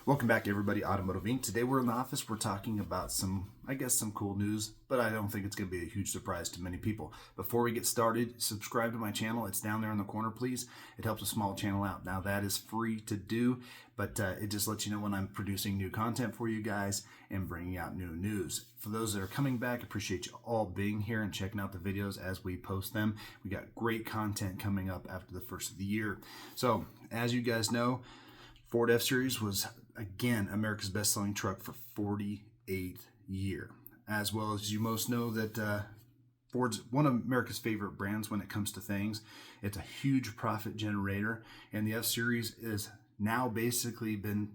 Welcome back, everybody. Automotive Inc. Today we're in the office. We're talking about some cool news, but I don't think it's going to be a huge surprise to many people. Before we get started, subscribe to my channel. It's down there in the corner, please. It helps a small channel out. Now, that is free to do, but it just lets you know when I'm producing new content for you guys and bringing out new news. For those that are coming back, appreciate you all being here and checking out the videos as we post them. We got great content coming up after the first of the year. So, as you guys know, Ford F-Series was, again, America's best-selling truck for 48 years. As well as you most know that Ford's one of America's favorite brands when it comes to things. It's a huge profit generator, and the F-Series is now basically been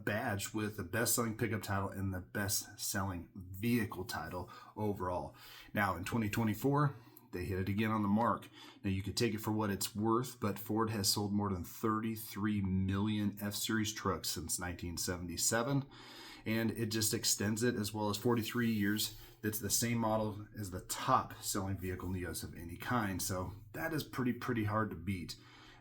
badged with the best-selling pickup title and the best-selling vehicle title overall. Now, in 2024, they hit it again on the mark. Now, you could take it for what it's worth, but Ford has sold more than 33 million F-Series trucks since 1977, and it just extends it as well as 43 years. It's the same model as the top-selling vehicle in the U.S. of any kind, so that is pretty hard to beat.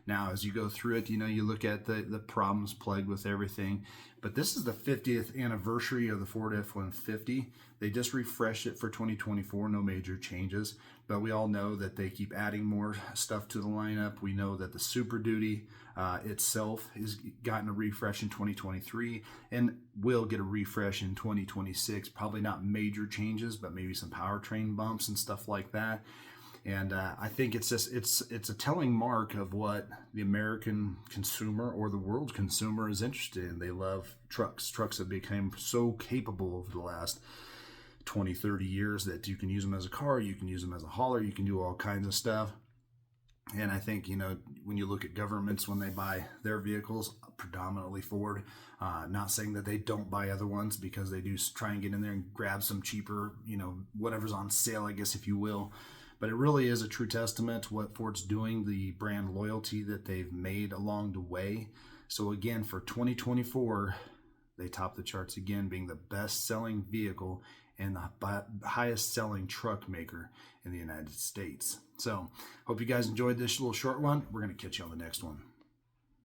Now, as you go through it, you look at the problems plagued with everything. But this is the 50th anniversary of the Ford F-150. They just refreshed it for 2024, no major changes. But we all know that they keep adding more stuff to the lineup. We know that the Super Duty itself has gotten a refresh in 2023 and will get a refresh in 2026. Probably not major changes, but maybe some powertrain bumps and stuff like that. And I think it's a telling mark of what the American consumer or the world consumer is interested in. They love trucks. Trucks have become so capable over the last 20, 30 years that you can use them as a car, you can use them as a hauler, you can do all kinds of stuff. And I think, when you look at governments, when they buy their vehicles, predominantly Ford, not saying that they don't buy other ones, because they do try and get in there and grab some cheaper, whatever's on sale, I guess, if you will. But it really is a true testament to what Ford's doing, the brand loyalty that they've made along the way. So again, for 2024, they topped the charts again, being the best-selling vehicle and the highest-selling truck maker in the United States. So hope you guys enjoyed this little short one. We're going to catch you on the next one.